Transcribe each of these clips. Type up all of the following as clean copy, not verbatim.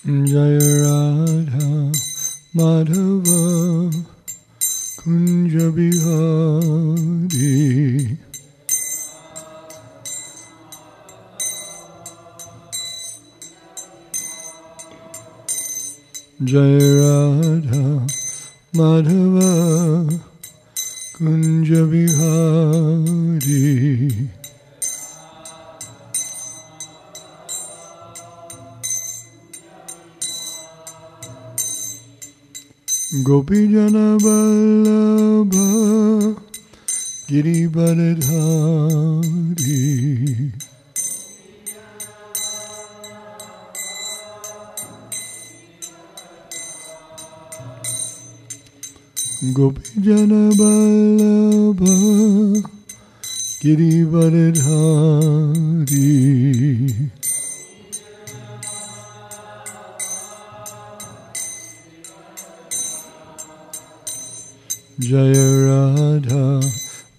Jaya Radha Madhava Kunja Bihari Jaya Radha Madhava Kunja Bihari Gopijana Vallabha Girivardhari Gopijana Vallabha Girivardhari Jaya Radha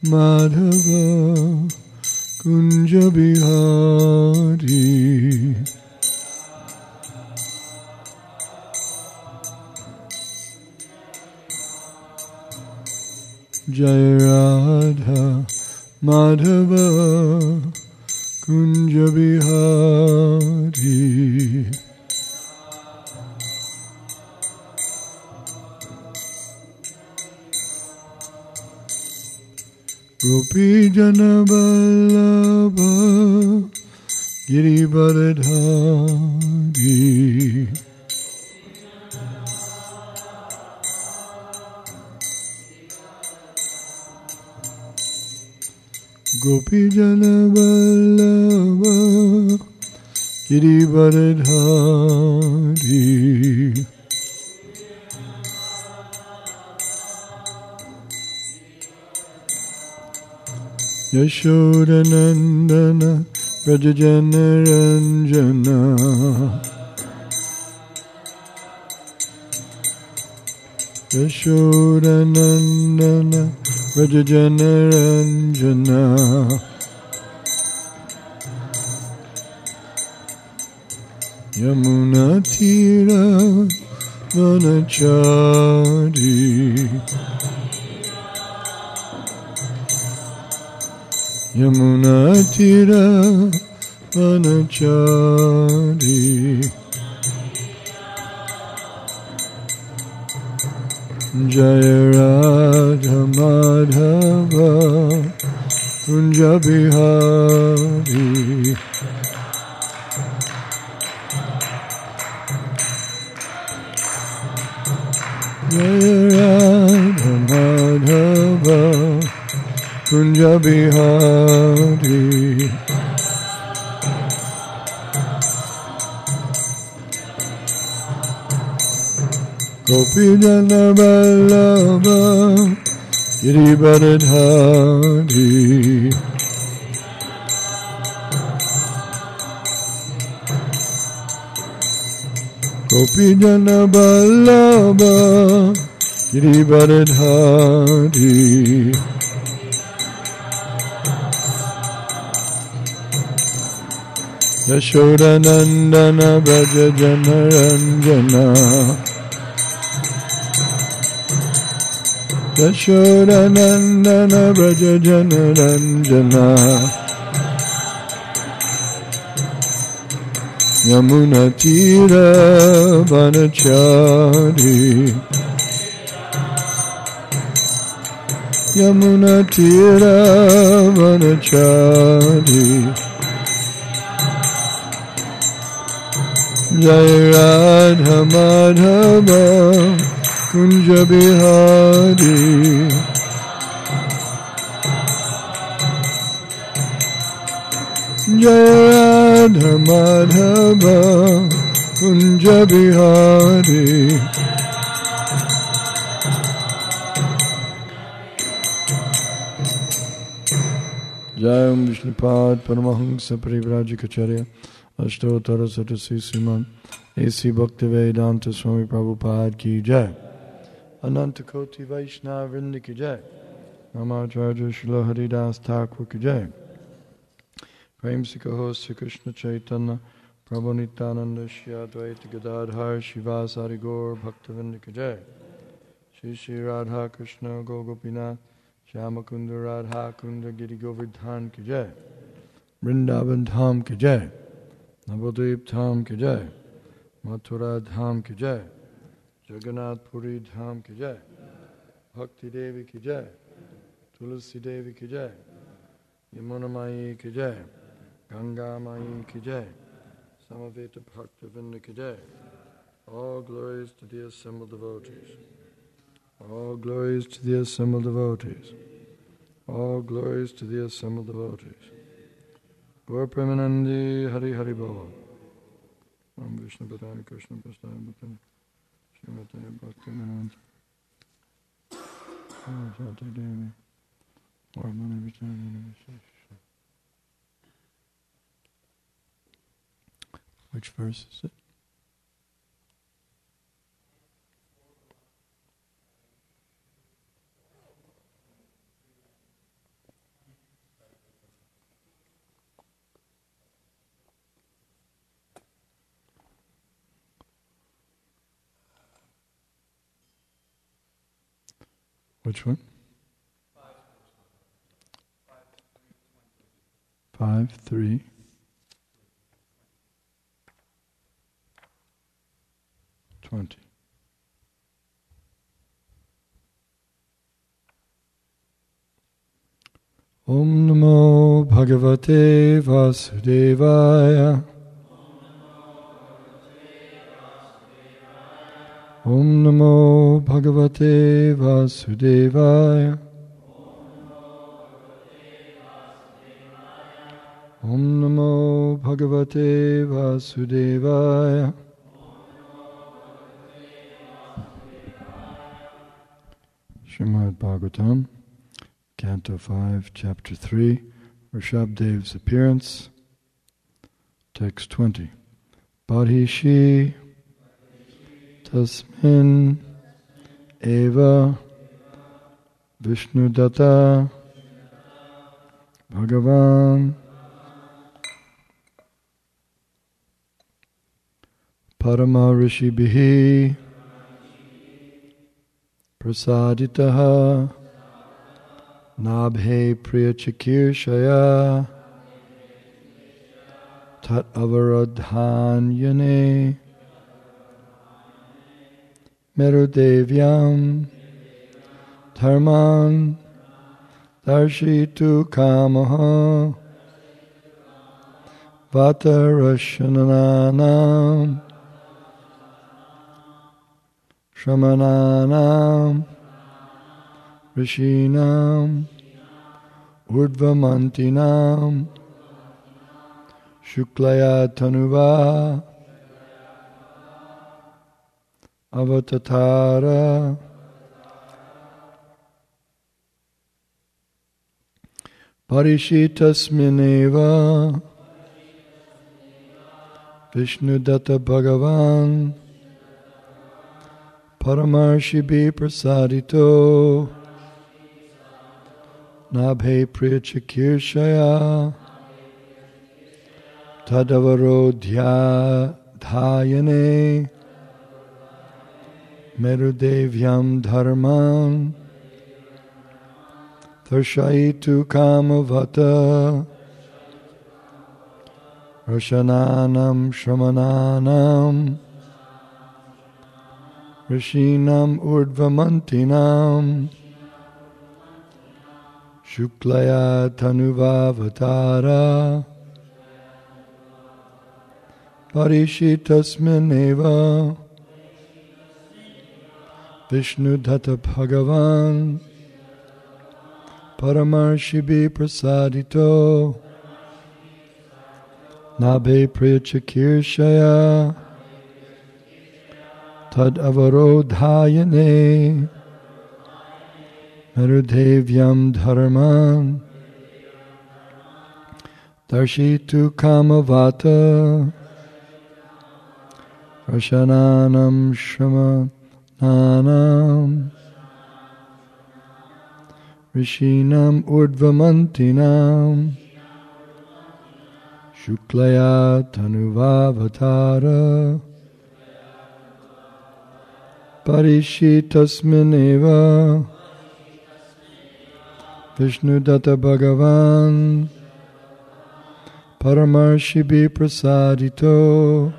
Madhava Kunja Bihari Jaya Radha Madhava Kunja Bihari Gopijana Vallabha Girivardhari Gopijana Vallabha Girivardhari Yashodanandana Vrajajana Ranjana Yashodanandana Vrajajana Ranjana Yamuna Tira Vanachari Yamuna Tira Vanachari Jaya Radha Madhava Kunja Bihari Jaya Radha Madhava Kunja Bihari Gopijana Vallabha Girivardhari Gopijana Vallabha Girivardhari Yashodanandana Vrajajana Ranjana Yashodanandana Vrajajana Ranjana Yamuna Tira Vanachari Yamuna Tira Vanachari Jaya Radha Madhava Kunja Bihari Jaya Radha Madhava Kunja Bihari Jayam Vishnupad Paramahamsa Parivrajikacharya Ashtotara Satasi Sriman A.C. Bhaktivedanta Swami Prabhupada Ki Jai Ananta Koti Vaishnava Vrinda Ki Jai Namacharya Srila Haridas Thakur Ki Jai Prem Sikaho Sri Krishna Chaitanya Prabhu Nityananda Shri Advaita Gadadhar Shivasari Gaur Bhaktivinoda Ki Jai. Shri Shri Radha Krishna Gopinath Shyamakunda Radha Kunda Giri Govardhan Ki Jai. Vrindavan Dham Ki Jai. Navadvip Dham Ki Jai. Mathura Dham Ki Jai. Jagannath Puri Dham Ki Jai. Bhakti Devi Ki Jai. Tulsi Devi Ki Jai. Yamuna Mai Ki Jai. Ganga Mai Ki Jai. Samaveta Bhaktivinoda Ki Jai. All glories to the assembled devotees. All glories to the assembled devotees. All glories to the assembled devotees. Gaur Premanandi Hari Hari Bhava. Om Vishnu Padani Krishna Prasthaya Bhutani Srimati Bhakti Vinod Jati Devi Varmani Vichani Vishesha. Which verse is it? Which one? 5:3. Om Namo Bhagavate Vasudevaya. Om Namo Bhagavate Vasudevaya. Om Namo Bhagavate Vasudevaya. Srimad Bhagavatam, Canto 5, Chapter 3, Rishabdev's appearance, Text 20. Bharishi Tasmin Eva Vishnudatta Bhagavan Parama Rishibhihi Prasaditaha Nabhe Priyachakirshaya Tat Avaradhanyane Merudevyam Dharman Darshitu Kamaha Vatarashananam Shramananam Rishinam Urdvamantinam Shuklaya Tanuva Avatatara Parishitasmineva Vishnudatta Bhagavan Paramarshibi Prasadito Nabhe Priyachakirshaya Tadavarodhya Dhayane Merudevyam Dharman Darshaitu Kamavata Rashananam Shramananam Rishinam Urdvamantinam Shuklaya Tanuvavatara Parishitasmineva Vishnudatta Bhagavan Paramarshibi Prasadito Nabhe Priyachakirshaya Tad Avarodhayane Merudevyam Dharman Darshitu Kamavata Rashananam Shramananam Rishinam Urdvamantinam Shuklaya Tanuvavatara Parishitasmineva Vishnu Datta Bhagavan Paramarshibhi Prasadito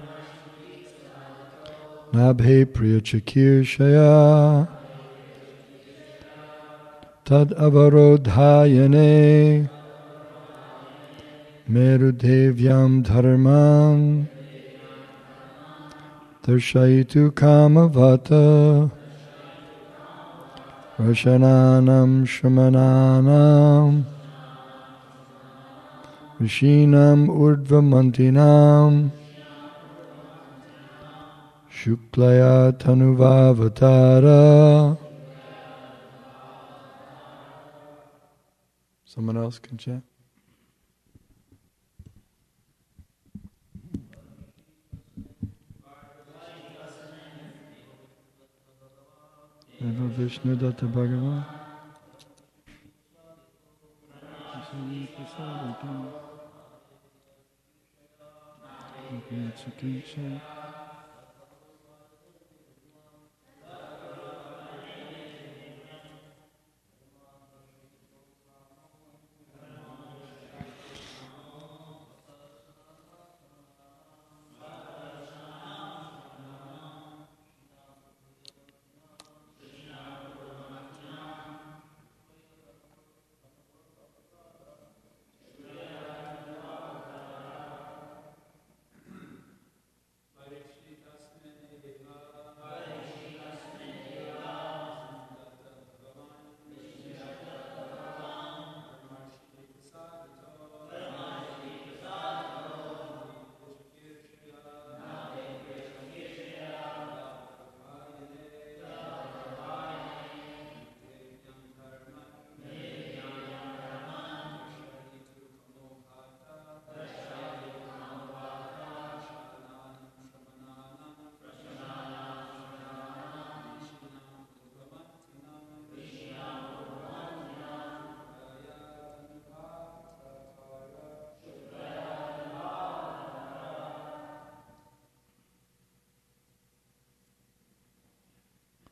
Nabhe Priyachakirshaya Tad Avarodhayane Merudevyam Dharmam Darshaitu Kamavata Rashananam Shamananam Rishinam Urdvamantinam Shuklaya Tanuvavatara. Someone else can chant. Eva Vishnu Datta Bhagavan.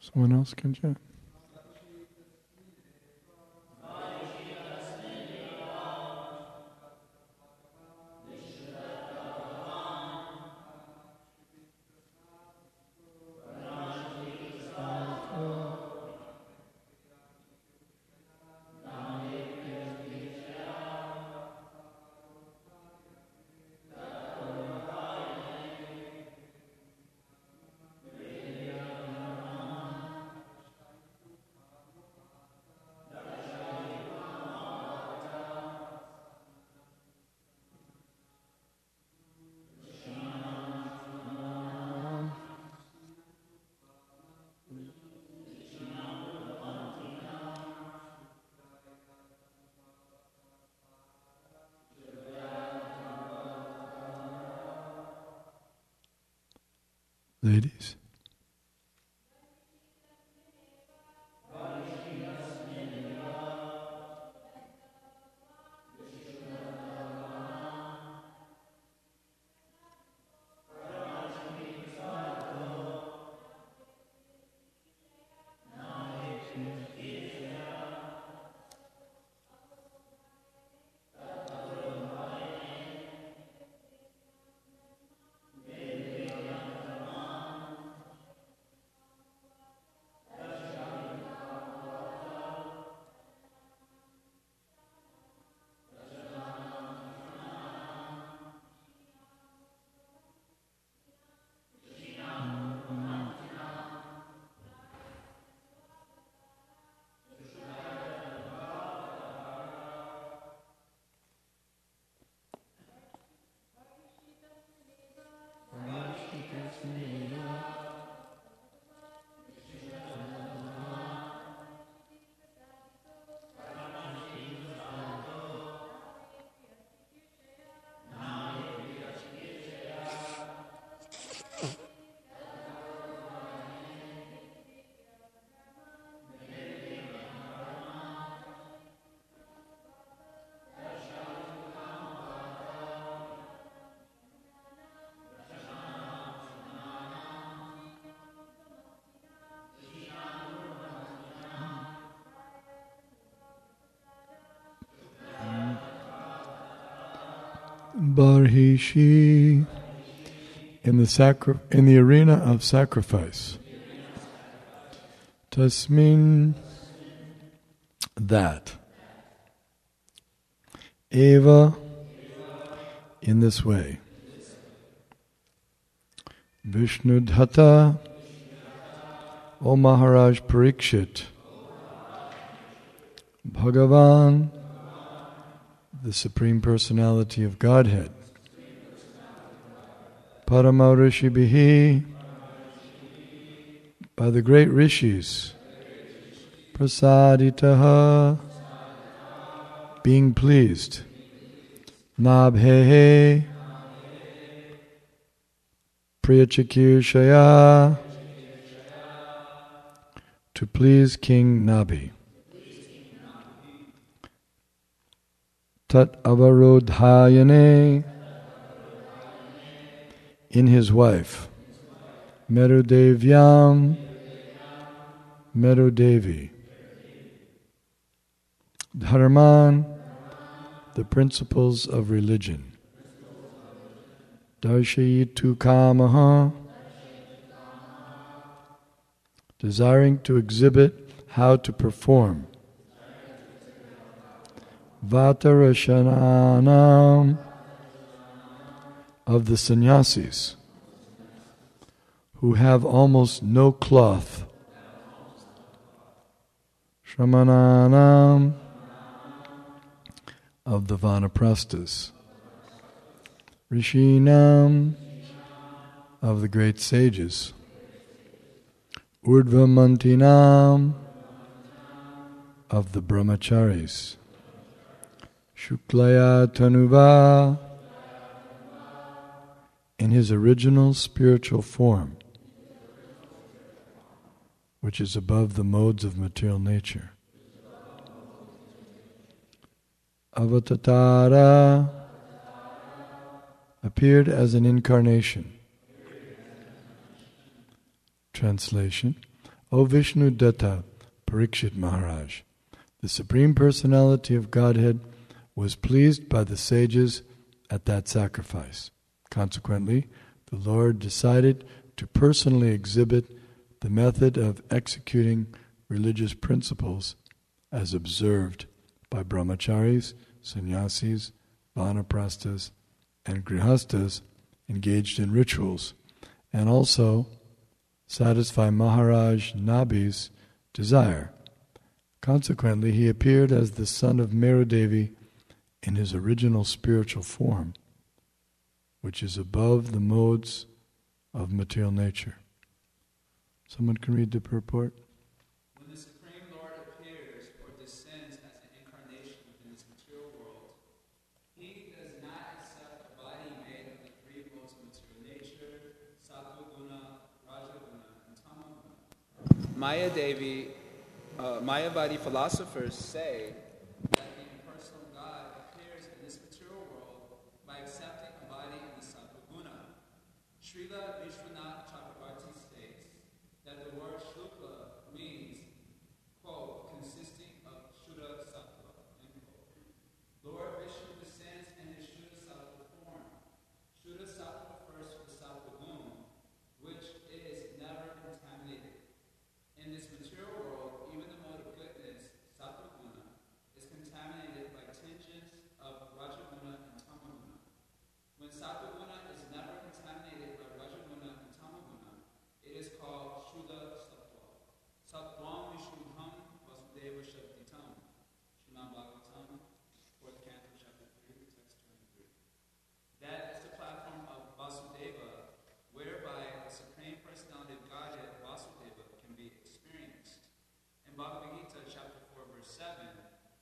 Someone else can chant. Ladies. Barhishi, in the arena of sacrifice. Tasmin, that. Eva, in this way. Vishnudhata, O Maharaj Parikshit, Bhagavan, the Supreme Personality of Godhead, Parama Rishibhihi, by the great rishis, Prasaditaha, being pleased, Nabhehe, Priyachikirshaya, to please King Nabhi. Tat avarodhayane, in his wife. Merudevyam, Merudevi. Dharman, the principles of religion. Darshayitu kamaha, desiring to exhibit how to perform. Vatarashananam, of the sannyasis, who have almost no cloth. Shramananam, of the vanaprasthas. Rishinam, of the great sages. Urdhvamantinam, of the brahmacharis. Shuklaya tanuva, in his original spiritual form, which is above the modes of material nature. Avatatara, appeared as an incarnation. Translation: O Vishnu Datta Parikshit Maharaj, the Supreme Personality of Godhead was pleased by the sages at that sacrifice. Consequently, the Lord decided to personally exhibit the method of executing religious principles as observed by brahmacharis, sannyasis, vanaprasthas, and grihastas engaged in rituals, and also satisfy Maharaj Nabhi's desire. Consequently, he appeared as the son of Merudevi in his original spiritual form, which is above the modes of material nature. Someone can read the purport? When the Supreme Lord appears or descends as an incarnation within this material world, he does not accept a body made of the three modes of material nature, Sattva Guna, Raja Guna, and Tama Guna. Mayavadi philosophers say that the impersonal God appears in this material world by accepting a body in the Sattva Guna. Srila Vishwanath Chakravarti states that the word Shukla means, quote, consisting of Shuddha Sattva, end quote. Lord Vishnu descends in his Shuddha Sattva form. Shuddha Sattva refers to the Sattva Guna, which is never contaminated. In this material world, even the mode of goodness, Sattva Guna, is contaminated by tinges of Raja Guna and Tama Guna. When Sattva Guna is never contaminated by Raja Guna and Tama Guna, it is called Shuddha Sattva. Sattvam Vishuddham Vasudeva Shaktitam. Srimad Bhagavatam, 4th Canto, Chapter 3, Text 23. That is the platform of Vasudeva, whereby the Supreme Personality of Godhead, Vasudeva, can be experienced. In Bhagavad Gita, Chapter 4, Verse 7,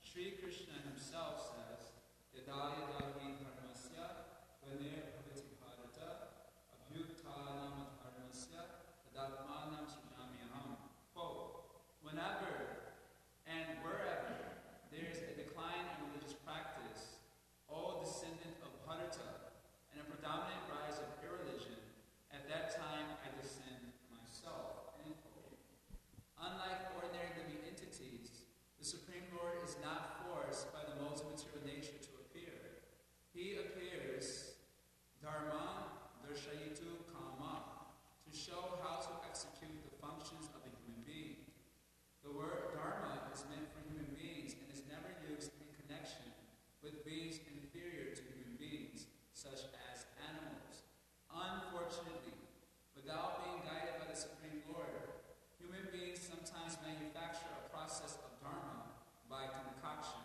Sri Krishna himself says, Yada yada hi dharmasya, vanir bhavati bharata, abhyukthanam dharmasya, tadatmanam sujamyaham. Quote, whenever and wherever there is a decline in religious practice, O descendant of Bharata, and a predominant rise of irreligion, at that time I descend myself. End quote. Unlike ordinary living entities, the Supreme Lord is not forced by the modes of material nature to appear. process of dharma by concoction.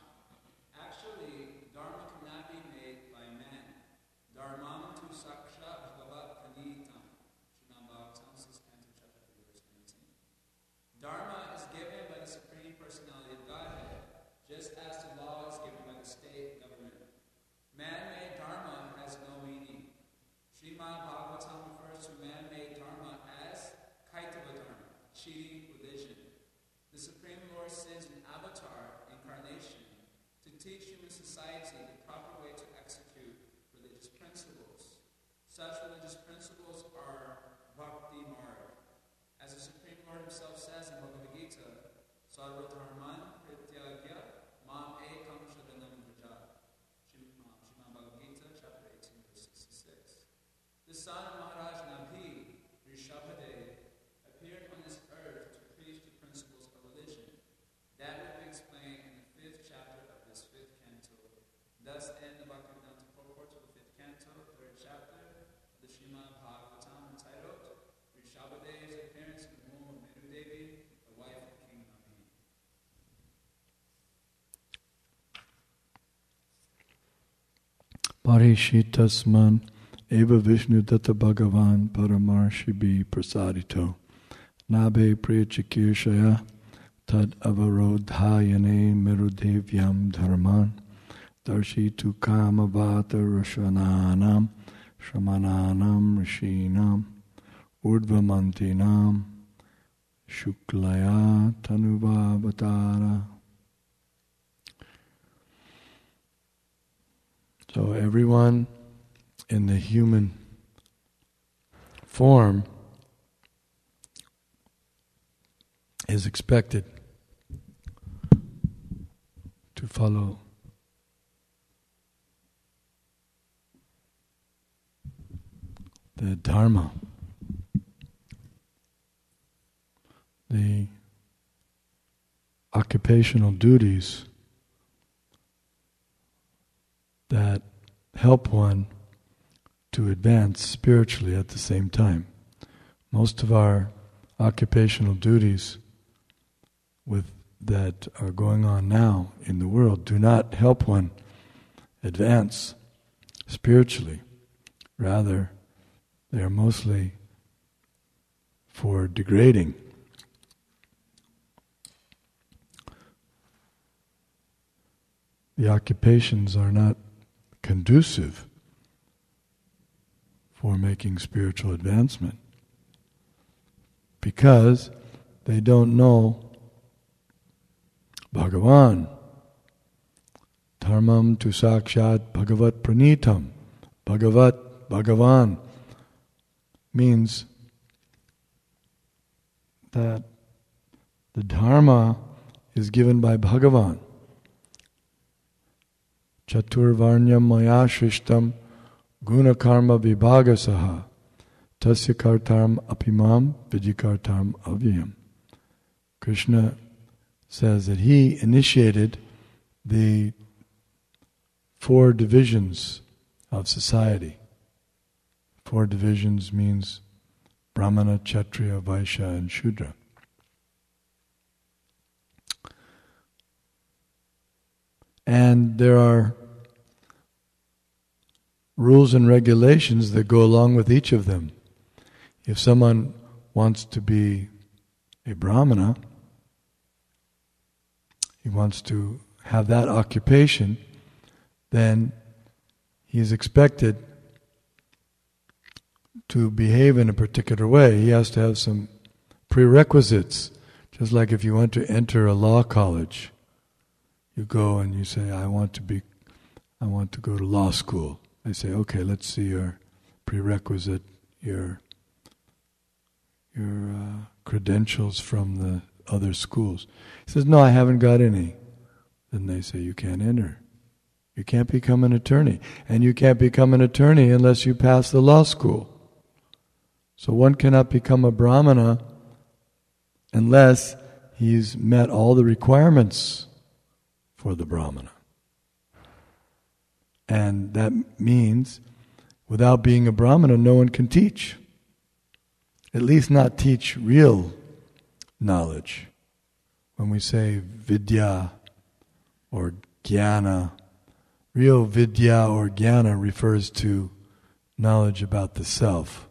Actually, dharma cannot be made by man. Dharmam tu saksha bhagavat pranitam. Srimad Bhagavatam, 6th Canto, chapter 3, verse 19. Dharma is given by the Supreme Personality of Godhead, just as the law is given by the state government. Man-made dharma has no meaning. Srimad Bhagavatam refers to man-made dharma as kaitava dharma, cheating religion. The Supreme Lord sends an avatar incarnation to teach human society the proper way to execute religious principles. Such religious principles are bhakti marg. As the Supreme Lord himself says in Bhagavad Gita, Sarva dharman prityagya mam ekam sharanam vraja. Srimad Bhagavad Gita, chapter 18, verse 66. The son of Maharaj Nabhi, Rishabhadev, appeared on this earth to preach the principles of religion. That will be explained in the 5th chapter of this 5th canto. Thus end the Bhaktivedanta purport to the 5th canto, 3rd chapter of the Srimad Bhagavatam, entitled Rishabhadev's appearance in the womb of Meru Devi, the wife of King Nabhi. Parishitasman eva Vishnu Datta Bhagavan Paramarshibi Prasadito Nabe Priyachikirshaya Tad Avarodhayane Merudevyam Dharman Darshitu Kamavata Rashananam Shamananam Rishinam Urdvamantinam Shuklaya Tanuvavatara. So everyone in the human form is expected to follow the Dharma, the occupational duties that help one to advance spiritually at the same time. Most of our occupational duties that are going on now in the world do not help one advance spiritually. Rather, they are mostly for degrading. The occupations are not conducive for making spiritual advancement because they don't know Bhagavan. Dharmam tu sakshat bhagavat pranitam. Bhagavan means that the Dharma is given by Bhagavan. Chaturvarnyam maya shrishtam guna karma vibhagasaha tasya kartam apimam vijikartam avyam. Krishna says that he initiated the 4 divisions of society. 4 divisions means Brahmana, Kshatriya, Vaishya, and Shudra. And there are rules and regulations that go along with each of them. If someone wants to be a Brahmana, he wants to have that occupation, then he is expected to behave in a particular way. He has to have some prerequisites. Just like if you want to enter a law college, you go and you say, I want to go to law school. They say, okay, let's see your prerequisite, your credentials from the other schools. He says, no, I haven't got any. Then they say, you can't enter. You can't become an attorney. And you can't become an attorney unless you pass the law school. So one cannot become a Brahmana unless he's met all the requirements for the Brahmana. And that means, without being a Brahmana, no one can teach. At least not teach real knowledge. when we say vidya or jnana, real vidya or jnana refers to knowledge about the self,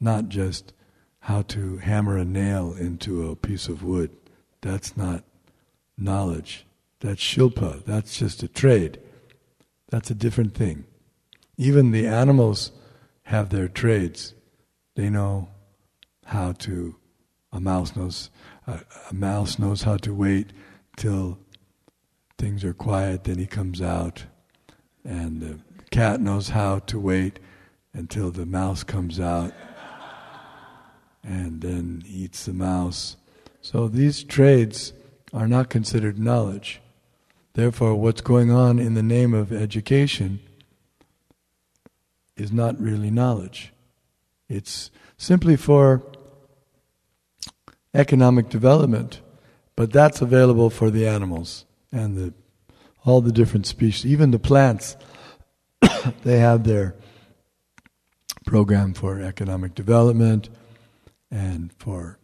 not just how to hammer a nail into a piece of wood. That's not knowledge. That's shilpa. That's just a trade. That's a different thing. Even the animals have their trades. They know how to. A mouse knows how to wait till things are quiet. Then he comes out, and the cat knows how to wait until the mouse comes out, and then eats the mouse. So these trades are not considered knowledge. Therefore, what's going on in the name of education is not really knowledge. It's simply for economic development, but that's available for the animals and all the different species. Even the plants, they have their program for economic development and for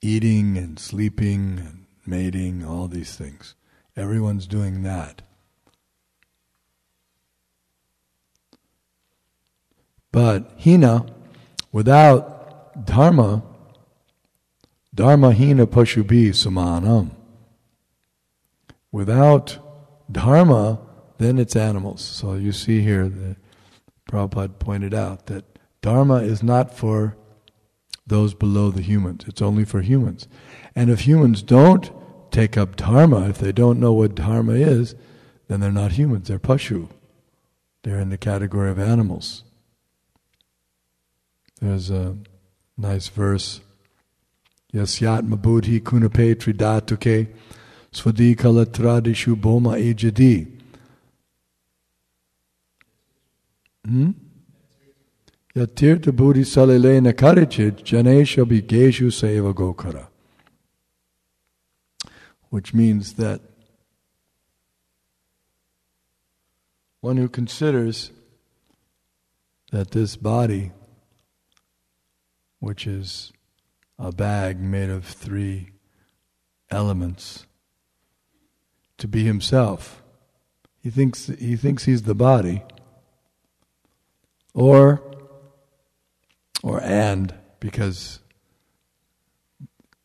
eating and sleeping and mating, all these things. Everyone's doing that. But hina, without dharma, dharma hina pashubi samanam. Without dharma, then it's animals. So you see here, the Prabhupada pointed out that dharma is not for those below the humans. It's only for humans. And if humans don't take up dharma, if they don't know what dharma is, then they're not humans, they're pashu. They're in the category of animals. There's a nice verse, Yasyatma buddhi kunape tridatuke svadi kalatradishu boma ejadi. Yatirtha buddhi salilena karichit janesha bigeshu seva gokara. Which means that one who considers that this body, which is a bag made of 3 elements, to be himself, he thinks he's the body, and because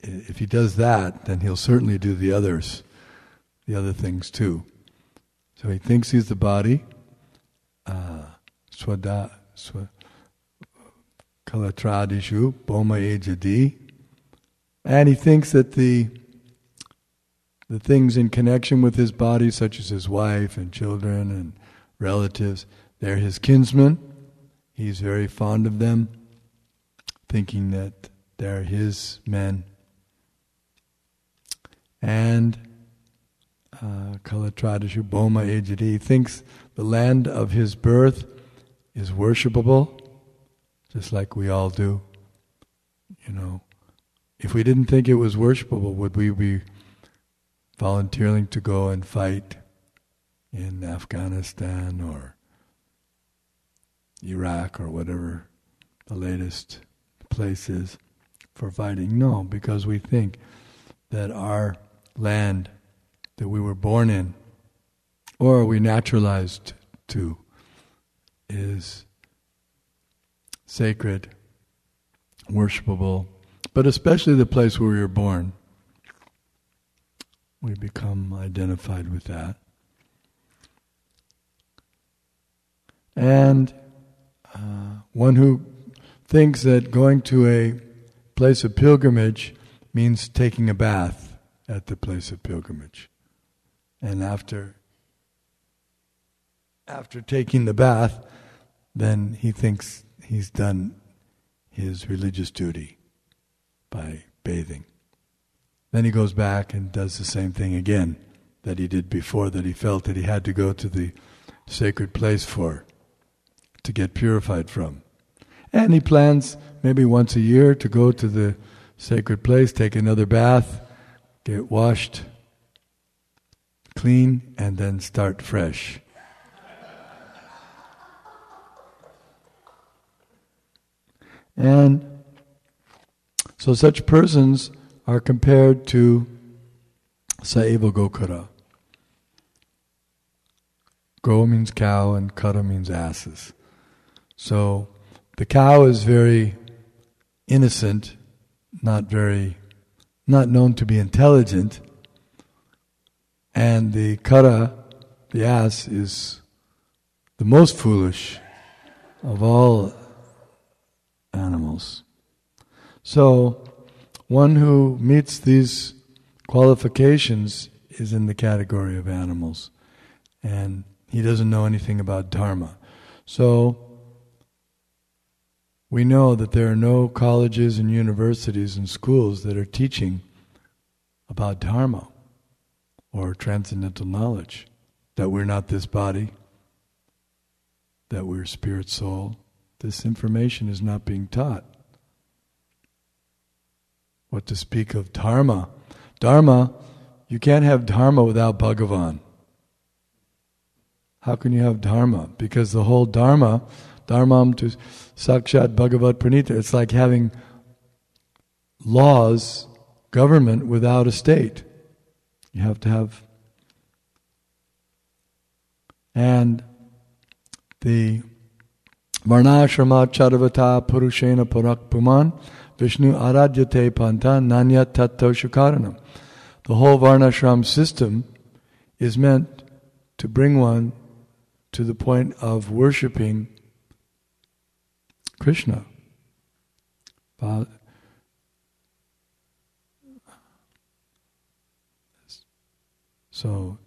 if he does that, then he'll certainly do the other things too. So he thinks he's the body, kalatradishu, boma ejadi, and he thinks that the things in connection with his body, such as his wife and children and relatives, they're his kinsmen. He's very fond of them, thinking that they're his men. And kalatradishu boma ejadi, he thinks the land of his birth is worshipable, just like we all do. You know, if we didn't think it was worshipable, would we be volunteering to go and fight in Afghanistan or Iraq or whatever the latest place is for fighting? No, because we think that our land that we were born in, or we naturalized to, is sacred, worshipable, but especially the place where we were born. We become identified with that. And one who thinks that going to a place of pilgrimage means taking a bath at the place of pilgrimage. And after taking the bath, then he thinks he's done his religious duty by bathing. Then he goes back and does the same thing again that he did before, that he felt that he had to go to the sacred place to get purified from. And he plans maybe once a year to go to the sacred place, take another bath, get washed clean, and then start fresh. And so such persons are compared to Sa eva gokara. Go means cow and kara means asses. So the cow is very innocent, not known to be intelligent, and the kara, the ass, is the most foolish of all animals. So one who meets these qualifications is in the category of animals, and he doesn't know anything about Dharma. So we know that there are no colleges and universities and schools that are teaching about Dharma or transcendental knowledge, that we're not this body, that we're spirit soul. This information is not being taught. What to speak of Dharma? Dharma, you can't have Dharma without Bhagavan. How can you have Dharma? Because the whole Dharma, Dharmam to Sakshat Bhagavat Pranita, it's like having laws, government without a state. You have to have. And the Varnashrama Charavata Purushena Parak Puman Vishnu Aradyate Panta Nanya Tattva Shukaranam. The whole Varnashram system is meant to bring one to the point of worshipping Krishna. So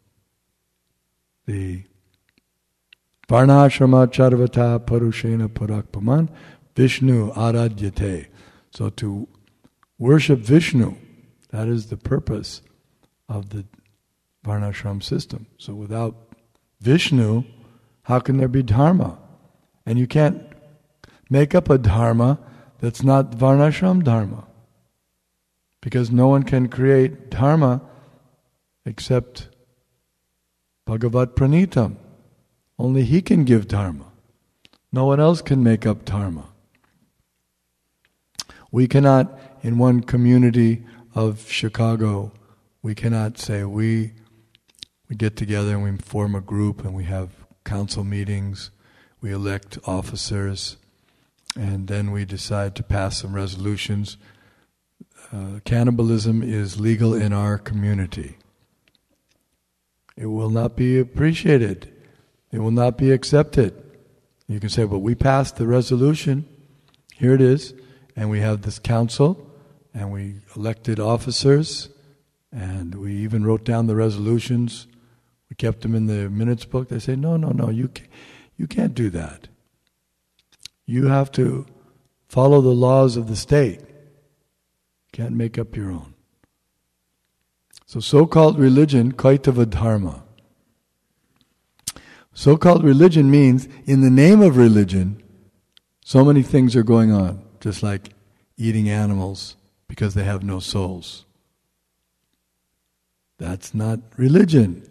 the Varnashrama Charvata Parushena Parakpaman Vishnu Aradyate. So to worship Vishnu, that is the purpose of the Varnashram system. So without Vishnu, how can there be Dharma? And you can't make up a Dharma that's not Varnashram Dharma. Because no one can create Dharma except Bhagavat Pranitam. Only he can give Dharma. No one else can make up Dharma. We cannot, in one community of Chicago, we cannot say we get together and we form a group and we have council meetings, we elect officers, and then we decide to pass some resolutions. Cannibalism is legal in our community. It will not be appreciated. It will not be accepted. You can say, but we passed the resolution, here it is, and we have this council, and we elected officers, and we even wrote down the resolutions. We kept them in the minutes book. They say, no, you can't do that. You have to follow the laws of the state. You can't make up your own. So-called religion, kaitava dharma. So-called religion means, in the name of religion, so many things are going on, just like eating animals because they have no souls. That's not religion.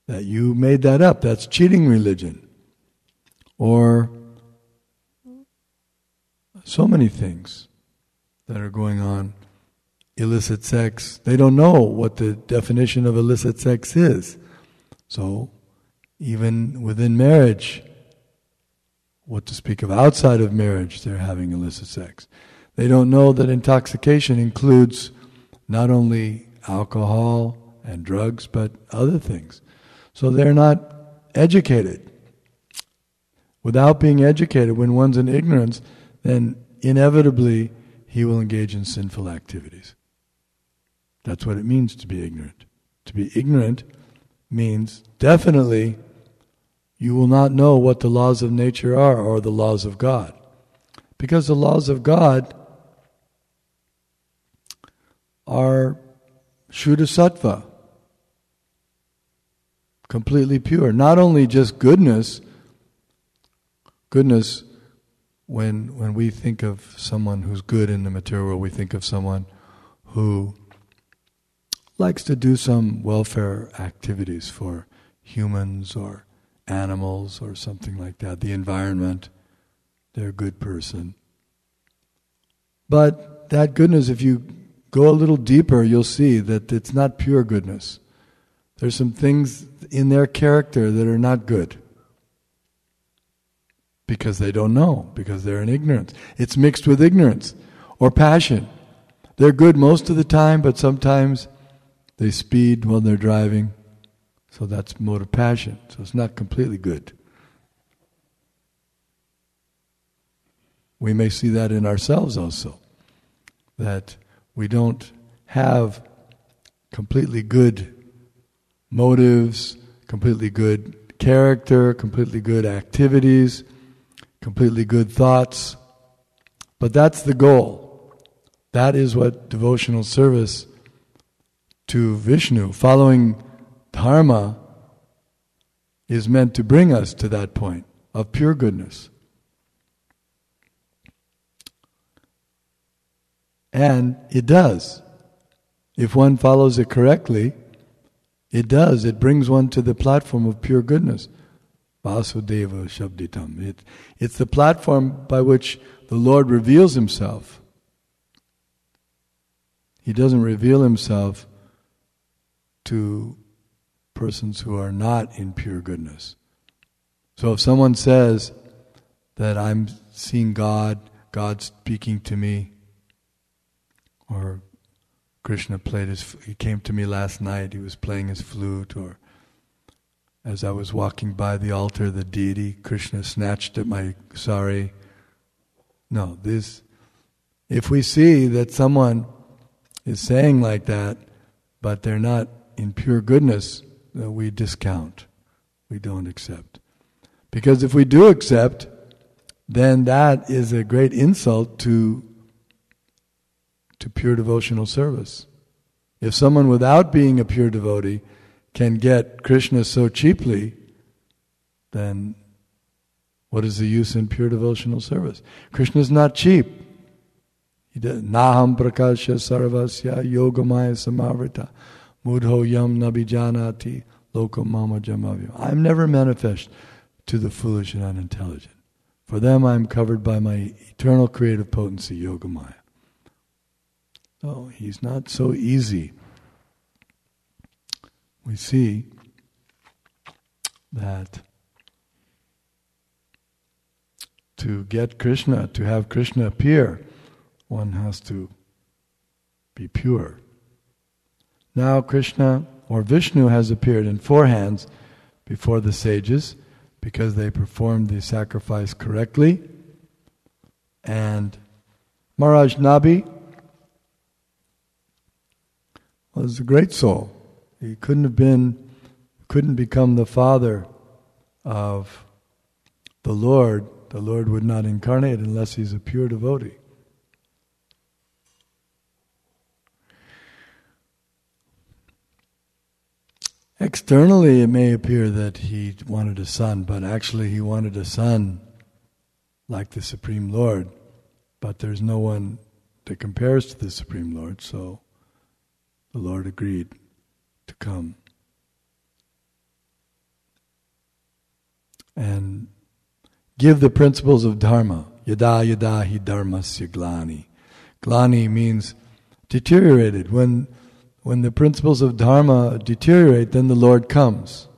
That you made that up. That's cheating religion. Or so many things that are going on. Illicit sex. They don't know what the definition of illicit sex is. So, even within marriage, what to speak of outside of marriage, they're having illicit sex. They don't know that intoxication includes not only alcohol and drugs, but other things. So they're not educated. Without being educated, when one's in ignorance, then inevitably he will engage in sinful activities. That's what it means to be ignorant. To be ignorant means definitely you will not know what the laws of nature are or the laws of God. Because the laws of God are Shuddha Sattva, completely pure. Not only just goodness, when we think of someone who's good in the material world, we think of someone who likes to do some welfare activities for humans or animals or something like that, the environment. They're a good person. But that goodness, if you go a little deeper, you'll see that it's not pure goodness. There's some things in their character that are not good. Because they don't know, because they're in ignorance. It's mixed with ignorance or passion. They're good most of the time, but sometimes they speed while they're driving. So that's mode of passion. So it's not completely good. We may see that in ourselves also. That we don't have completely good motives, completely good character, completely good activities, completely good thoughts. But that's the goal. That is what devotional service to Vishnu, following Dharma, is meant to bring us to that point of pure goodness. And it does. If one follows it correctly, it does. It brings one to the platform of pure goodness. Vasudeva Shabditam. It's the platform by which the Lord reveals Himself. He doesn't reveal Himself to persons who are not in pure goodness. So if someone says that I'm seeing God, God's speaking to me, or Krishna he came to me last night, he was playing his flute, or as I was walking by the altar, the deity, Krishna snatched at my sari. No, if we see that someone is saying like that, but they're not in pure goodness, we discount. We don't accept. Because if we do accept, then that is a great insult to pure devotional service. If someone without being a pure devotee can get Krishna so cheaply, then what is the use in pure devotional service? Krishna is not cheap. Naham prakasya sarvasya yogamaya samavrita mudho yam nabijanati loko mama jamavya. I'm never manifest to the foolish and unintelligent. For them I'm covered by my eternal creative potency, yogamaya. So he's not so easy. We see that to get Krishna, to have Krishna appear, one has to be pure. Now Krishna or Vishnu has appeared in 4 hands before the sages because they performed the sacrifice correctly. And Maharaj Nabi was a great soul. He couldn't become the father of the Lord. The Lord would not incarnate unless he's a pure devotee. Externally it may appear that he wanted a son, but actually he wanted a son like the Supreme Lord. But there's no one that compares to the Supreme Lord, so the Lord agreed to come and give the principles of Dharma. Yada yada hi dharmasya glani. Glani means deteriorated. When the principles of Dharma deteriorate, then the Lord comes.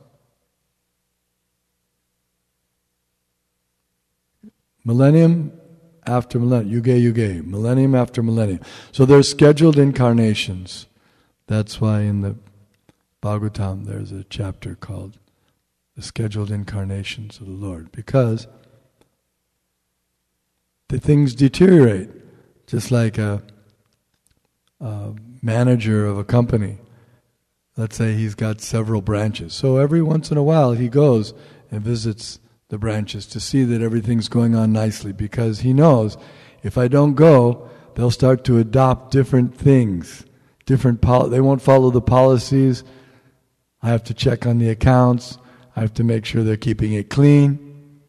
Millennium after millennium, yuge yuge, millennium after millennium. So there's scheduled incarnations. That's why in the Bhagavatam there's a chapter called The Scheduled Incarnations of the Lord, because the things deteriorate, just like a manager of a company. Let's say he's got several branches. So every once in a while he goes and visits the branches to see that everything's going on nicely, because he knows if I don't go, they'll start to adopt different things. They won't follow the policies. I have to check on the accounts. I have to make sure they're keeping it clean.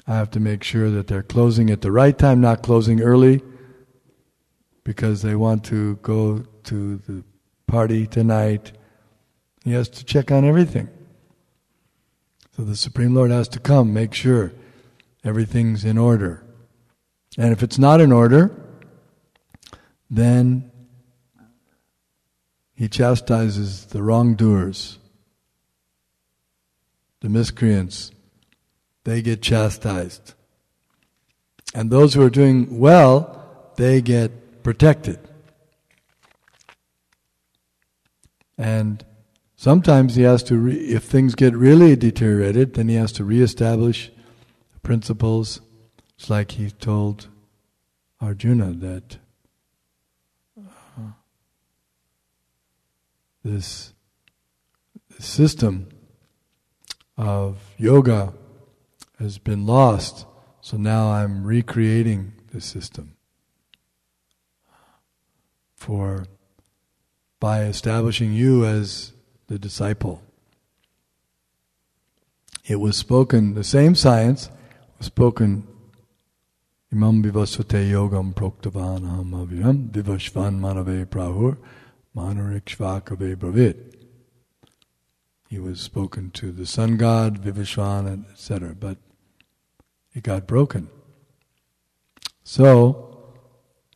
I have to make sure that they're closing at the right time, not closing early, because they want to go to the party tonight. He has to check on everything. So the Supreme Lord has to come, make sure everything's in order. And if it's not in order, then he chastises the wrongdoers, the miscreants. They get chastised. And those who are doing well, they get protected. And sometimes he has to, if things get really deteriorated, then he has to reestablish principles. It's like he told Arjuna that this system of yoga has been lost, so now I'm recreating the system by establishing you as the disciple. It was spoken, the same science was spoken, Imam vivasvate yogam proktavan aham avyam vivashvan manave prahur manurikshvakave bravit. He was spoken to the sun god, Vivashvan, etc., but it got broken. So,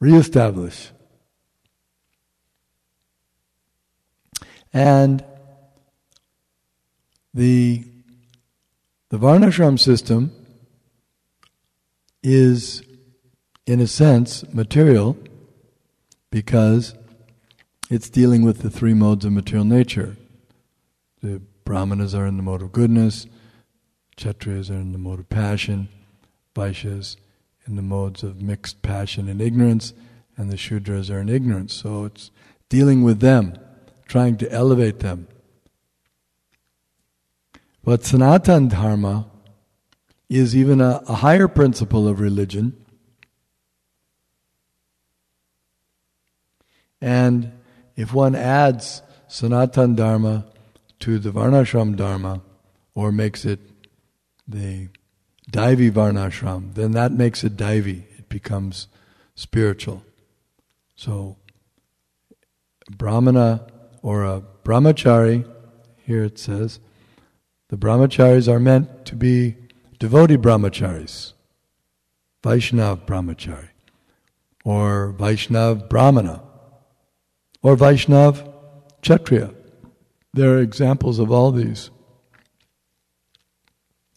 reestablish. And the Varnashram system is, in a sense, material because it's dealing with the three modes of material nature. The Brahmanas are in the mode of goodness, Kshatriyas are in the mode of passion, Vaishyas in the modes of mixed passion and ignorance, and the Shudras are in ignorance. So it's dealing with them, trying to elevate them. But Sanatana Dharma is even a higher principle of religion. And if one adds Sanatana Dharma to the Varnashram Dharma, or makes it the Daivi Varnashram, then that makes it Daivi. It becomes spiritual. So, Brahmana or a Brahmachari, here it says, the Brahmacharis are meant to be devotee Brahmacharis, Vaishnav Brahmachari, or Vaishnav Brahmana, or Vaishnav Kshatriya. There are examples of all these.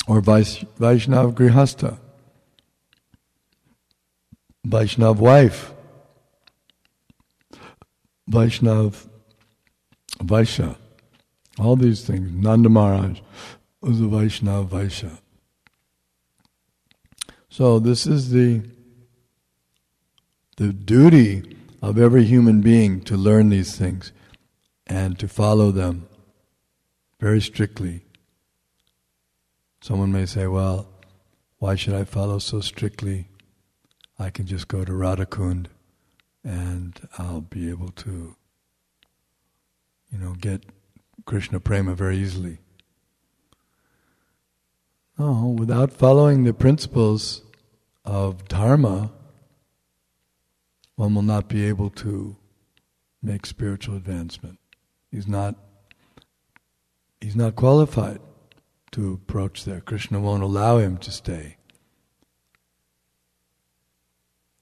Or Vaishnav Grihastha, Vaishnav wife, Vaishnav Vaishya, all these things. Nanda Maharaj was a Vaishnav Vaishya. So this is the duty of every human being to learn these things and to follow them very strictly. Someone may say, well, why should I follow so strictly? I can just go to Radhakund and I'll be able to, get Krishna Prema very easily. No, without following the principles of Dharma, one will not be able to make spiritual advancement. He's not qualified to approach there. Krishna won't allow him to stay.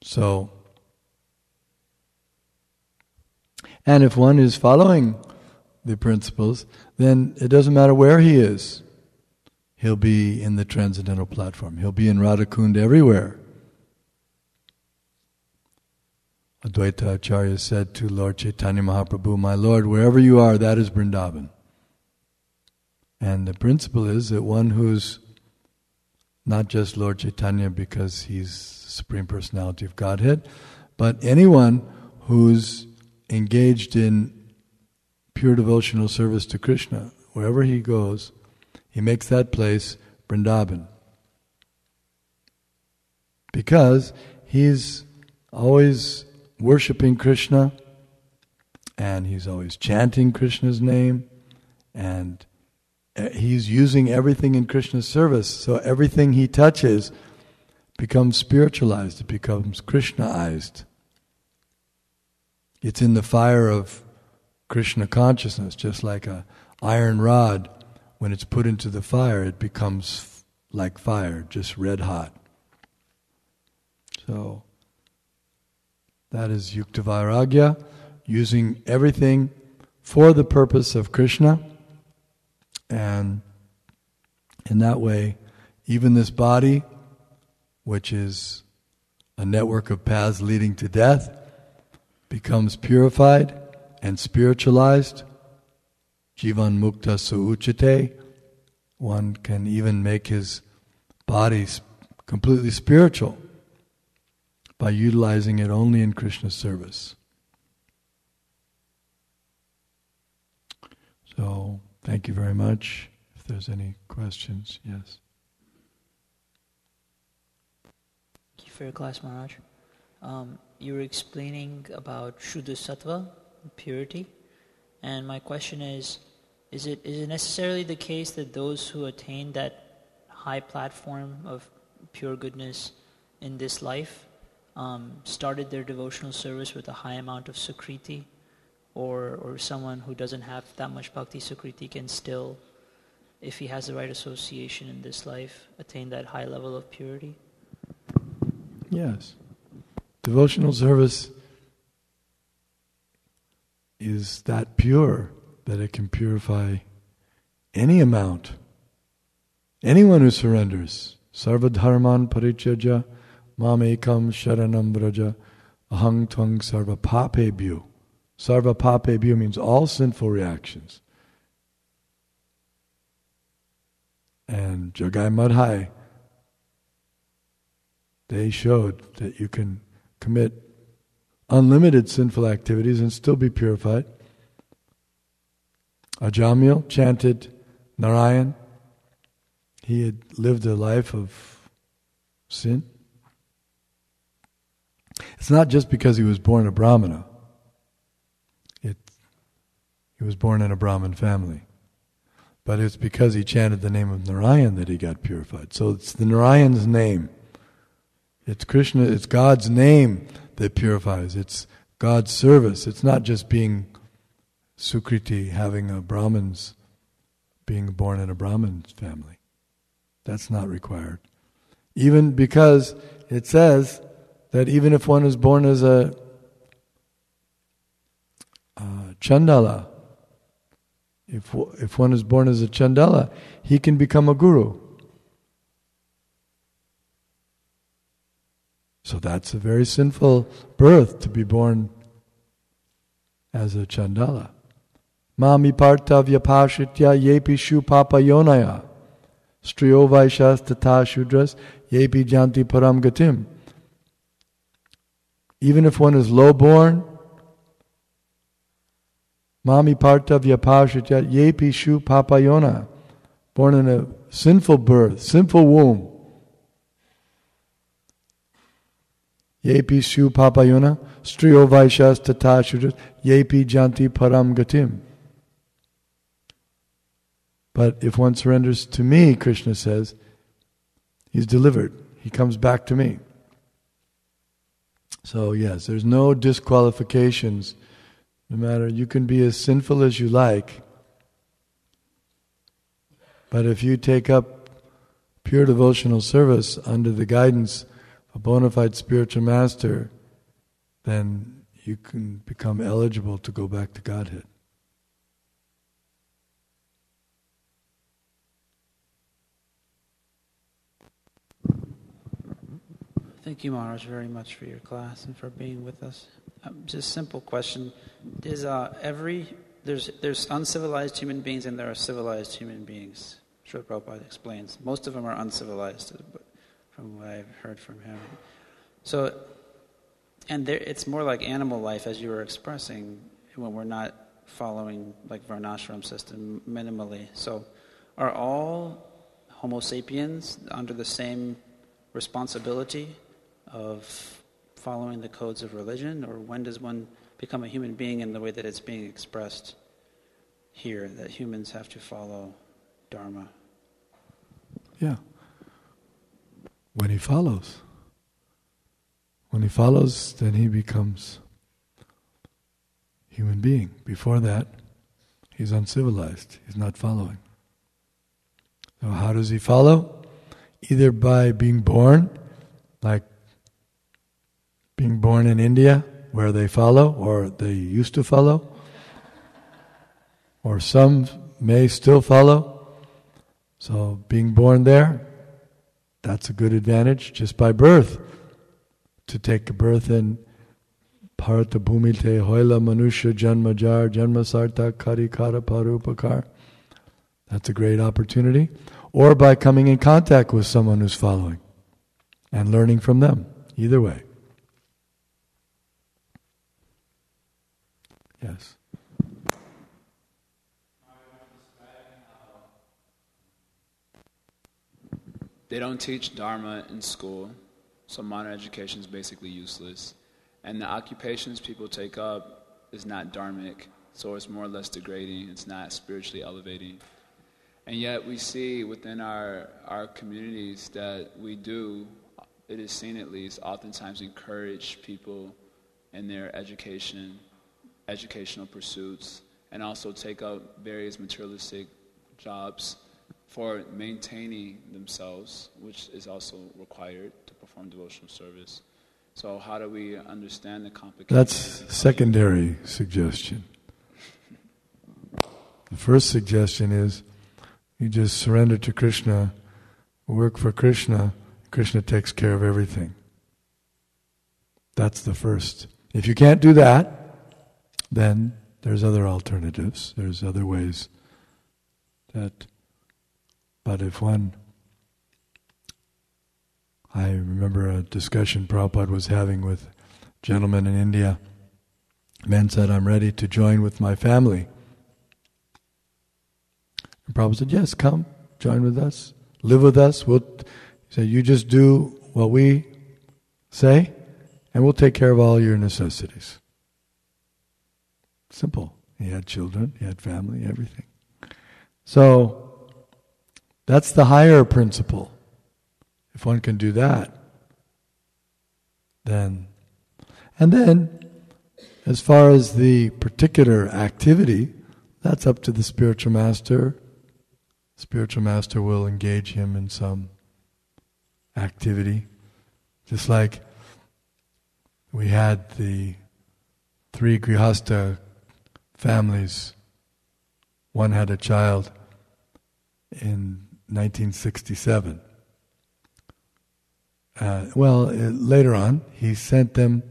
So, and if one is following the principles, then it doesn't matter where he is. He'll be in the transcendental platform. He'll be in Radhakund everywhere. Advaita Acharya said to Lord Chaitanya Mahaprabhu, "My Lord, wherever you are, that is Vrindavan." And the principle is that one who's not just Lord Chaitanya because he's the Supreme Personality of Godhead, but anyone who's engaged in pure devotional service to Krishna, wherever he goes, he makes that place Vrindavan. Because he's always worshipping Krishna, and he's always chanting Krishna's name, and he's using everything in Krishna's service, so everything he touches becomes spiritualized, it becomes Krishnaized. It's in the fire of Krishna consciousness, just like a iron rod. When it's put into the fire, it becomes like fire, just red hot. So, That is Yukta Vairagya, using everything for the purpose of Krishna. And in that way, even this body, which is a network of paths leading to death, becomes purified and spiritualized. Jivan Mukta Suuchite. One can even make his body completely spiritual by utilizing it only in Krishna's service. So, thank you very much. If there's any questions, yes. Thank you for your class, Maharaj. You were explaining about Shuddha Sattva, purity, and my question is it necessarily the case that those who attain that high platform of pure goodness in this life started their devotional service with a high amount of Sukriti, or someone who doesn't have that much Bhakti Sukriti can still, if he has the right association in this life, attain that high level of purity? Yes. Devotional service is that pure that it can purify any amount. Anyone who surrenders. Sarva dharman parityaja mam ekam sharanam vraja ahang tvang sarva papebhyo. Sarva papebhyo means all sinful reactions. And Jagai Madhai, they showed that you can commit unlimited sinful activities and still be purified. Ajamil chanted Narayan. He had lived a life of sin. It's not just because he was born a Brahmana. He was born in a Brahmin family. But it's because he chanted the name of Narayan that he got purified. So it's the Narayan's name. It's Krishna, it's God's name that purifies. It's God's service. It's not just being Sukriti, having being born in a Brahmin's family. That's not required. Even because it says that even if one is born as a Chandala, if one is born as a Chandala, he can become a guru. So that's a very sinful birth, to be born as a Chandala. Mami partavya pashitya yepi shu papayonaya striyo vaishas tata shudras yepi janti param gatim. Even if one is low-born, Mami partavya pashitya yepi shu papayona, born in a sinful birth, sinful womb. Yepi shu papayona, striyo vaishas tata shudras, yepi janti param gatim. But if one surrenders to me, Krishna says, he's delivered. He comes back to me. So yes, there's no disqualifications. No matter, you can be as sinful as you like. But if you take up pure devotional service under the guidance of a bona fide spiritual master, then you can become eligible to go back to Godhead. Thank you, Maharaj, very much for your class and for being with us. Just a simple question: there's uncivilized human beings and there are civilized human beings. Srila Prabhupada explains most of them are uncivilized, from what I've heard from him. So, and it's more like animal life, as you were expressing, when we're not following like Varnashram system minimally. So, are all Homo sapiens under the same responsibility of following the codes of religion, or when does one become a human being in the way that it's being expressed here, that humans have to follow Dharma? Yeah. When he follows. When he follows, then he becomes human being. Before that, he's uncivilized. He's not following. So how does he follow? Either by being born, like being born in India, where they follow, or they used to follow, or some may still follow. So being born there, that's a good advantage just by birth. To take a birth in Bharata Bhumite Hoila Manusha Janmajar Janma Sarta Kari Kara Parupakar. That's a great opportunity. Or by coming in contact with someone who's following and learning from them. Either way. Yes. They don't teach Dharma in school, so modern education is basically useless. And the occupations people take up is not dharmic, so it's more or less degrading, it's not spiritually elevating. And yet we see within our communities that we do, it is seen at least, oftentimes encourage people in their educational pursuits, and also take up various materialistic jobs for maintaining themselves, which is also required to perform devotional service. So how do we understand the complications? That's secondary suggestion. The first suggestion is you just surrender to Krishna, work for Krishna. Krishna takes care of everything. That's the first. If you can't do that, then there's other alternatives. There's other ways that... But if I remember a discussion Prabhupada was having with a gentleman in India. Man said, I'm ready to join with my family. And Prabhupada said, yes, come, join with us, live with us. He said, you just do what we say, and we'll take care of all your necessities. Simple. He had children, he had family, everything. So, that's the higher principle. If one can do that, then... And then, as far as the particular activity, that's up to the spiritual master. Spiritual master will engage him in some activity. Just like we had the 3 Grihastha families. One had a child in 1967. Later on, he sent them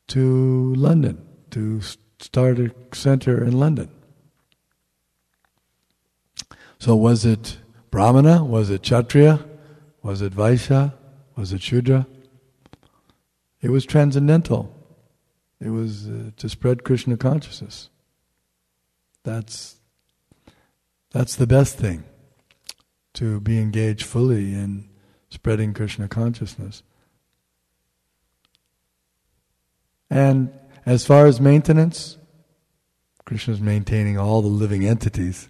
to London to start a center in London. So was it Brahmana? Was it Kshatriya? Was it Vaishya? Was it Shudra? It was transcendental. It was to spread Krishna consciousness. That's the best thing, to be engaged fully in spreading Krishna consciousness. And as far as maintenance, Krishna is maintaining all the living entities.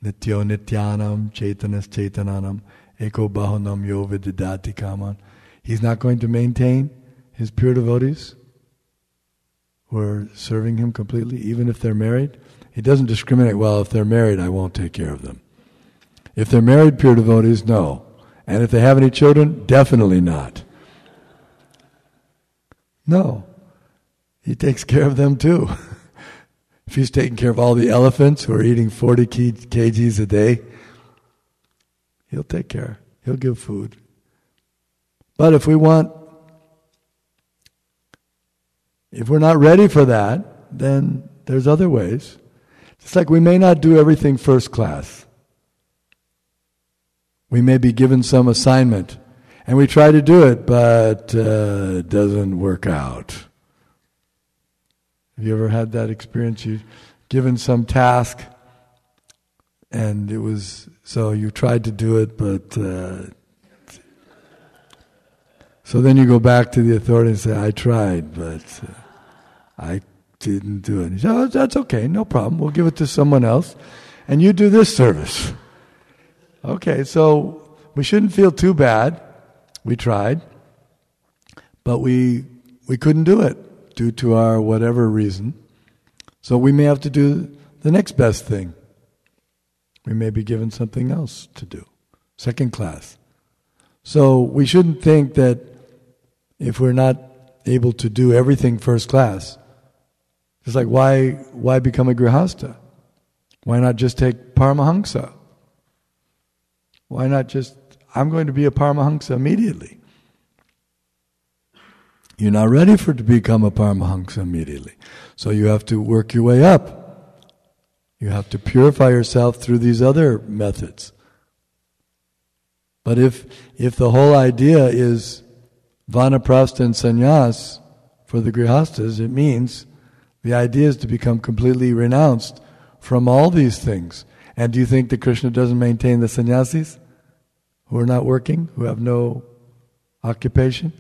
Nityo nityanam, chaitanas chaitananam, eko bahunam yo vididati kaman. He's not going to maintain his pure devotees who are serving him completely, even if they're married. He doesn't discriminate, well, if they're married, I won't take care of them. If they're married pure devotees, no. And if they have any children, definitely not. No. He takes care of them too. If he's taking care of all the elephants who are eating 40 kgs a day, he'll take care. He'll give food. But if we're not ready for that, then there's other ways. It's like we may not do everything first class. We may be given some assignment, and we try to do it, but it doesn't work out. Have you ever had that experience? You've given some task, and so you tried to do it, but... so then you go back to the authority and say, I tried, but I didn't do it. He said, oh, that's okay, no problem. We'll give it to someone else. And you do this service. Okay, so we shouldn't feel too bad. We tried. But we couldn't do it due to our whatever reason. So we may have to do the next best thing. We may be given something else to do. Second class. So we shouldn't think that if we're not able to do everything first class. It's like, why become a grihasta? Why not just take Paramahamsa? Why not just, I'm going to be a Paramahamsa immediately. You're not ready to become a Paramahamsa immediately. So you have to work your way up. You have to purify yourself through these other methods. But if the whole idea is vanaprastha and sannyas for the grihastas, it means the idea is to become completely renounced from all these things. And do you think that Krishna doesn't maintain the sannyasis who are not working, who have no occupation?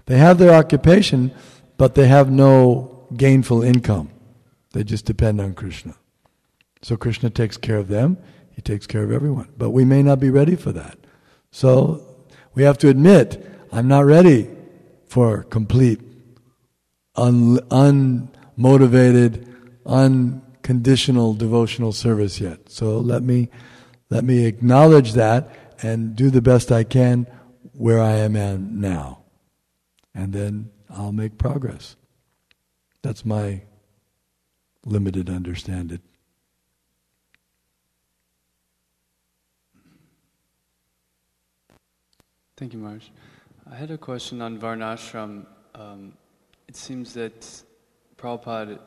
They have their occupation, but they have no gainful income. They just depend on Krishna. So Krishna takes care of them, He takes care of everyone. But we may not be ready for that. So we have to admit, I'm not ready for complete, unmotivated, unconditional devotional service yet. So let me acknowledge that and do the best I can where I am at now. And then I'll make progress. That's my limited understanding. Thank you, Maharaj. I had a question on Varnashram. It seems that Prabhupada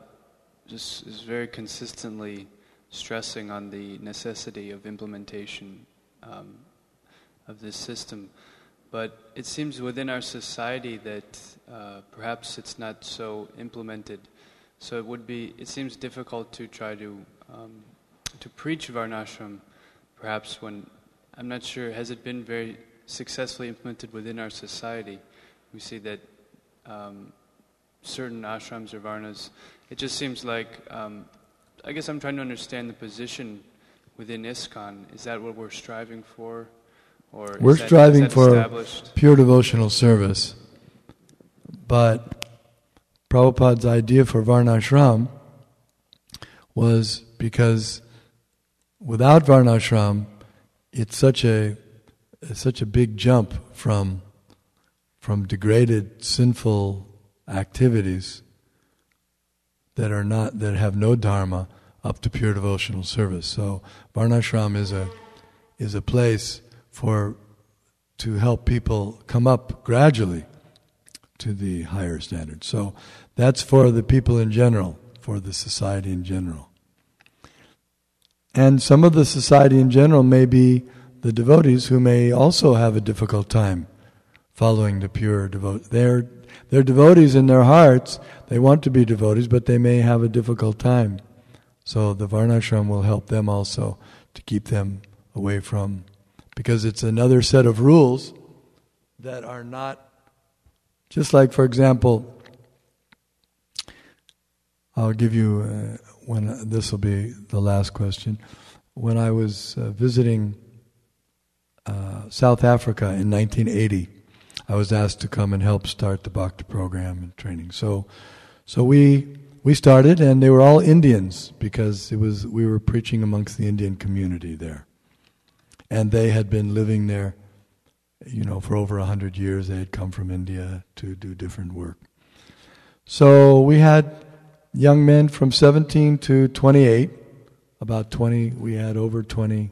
just is very consistently stressing on the necessity of implementation of this system. But it seems within our society that perhaps it's not so implemented. So it seems difficult to try to preach Varnashram, perhaps when, I'm not sure, has it been very successfully implemented within our society? We see that certain ashrams or varnas, it just seems like, I guess I'm trying to understand the position within ISKCON. Is that what we're striving for? Or we're striving for established? Pure devotional service. But Prabhupada's idea for Varnashram was because without Varnashram, it's such a big jump from degraded, sinful activities that have no dharma up to pure devotional service. So Varnashram is a place to help people come up gradually to the higher standard. So that's for the people in general, for the society in general. And some of the society in general may be the devotees who may also have a difficult time following the pure devotee. They're devotees in their hearts, they want to be devotees, but they may have a difficult time. So the Varnashram will help them also to keep them away from, because it's another set of rules that are not, just like, for example, I'll give you, this will be the last question. When I was visiting South Africa in 1980, I was asked to come and help start the Bhakti program and training. So we started, and they were all Indians, because we were preaching amongst the Indian community there. And they had been living there, for over 100 years. They had come from India to do different work. So we had young men from 17 to 28, about 20, we had over 20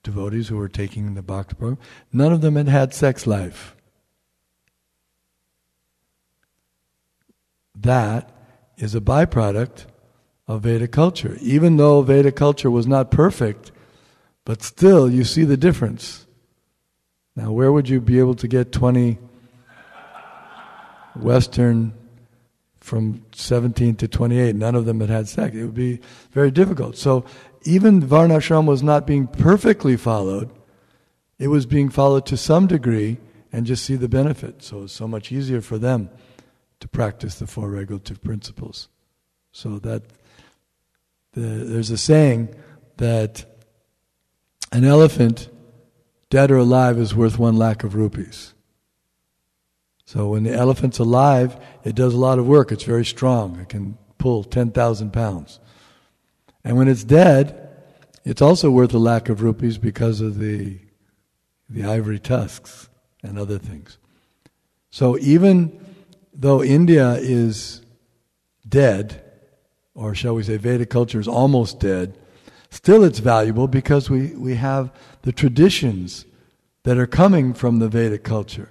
devotees who were taking the Bhakti program. None of them had had sex life. That is a byproduct of Vedic culture. Even though Vedic culture was not perfect, but still you see the difference. Now, where would you be able to get 20 Western from 17 to 28? None of them had sex. It would be very difficult. So even Varnashram was not being perfectly followed. It was being followed to some degree, and just see the benefit. So it's so much easier for them to practice the four regulative principles. So that there's a saying that an elephant, dead or alive, is worth 1 lakh of rupees. So when the elephant's alive, it does a lot of work. It's very strong. It can pull 10,000 pounds. And when it's dead, it's also worth 1 lakh of rupees because of the ivory tusks and other things. So even though India is dead, or shall we say Vedic culture is almost dead, still it's valuable because we have the traditions that are coming from the Vedic culture.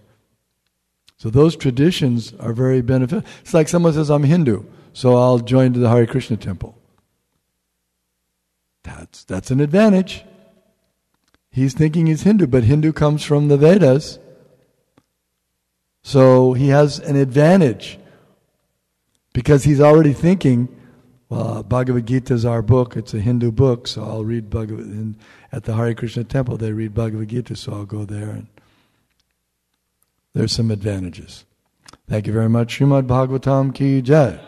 So those traditions are very beneficial. It's like someone says, I'm Hindu, so I'll join the Hare Krishna temple. That's an advantage. He's thinking he's Hindu, but Hindu comes from the Vedas. So he has an advantage because he's already thinking, well, Bhagavad Gita is our book, it's a Hindu book, so I'll read Bhagavad Gita. At the Hare Krishna temple they read Bhagavad Gita, so I'll go there, and there's some advantages. Thank you very much. Srimad Bhagavatam ki jai.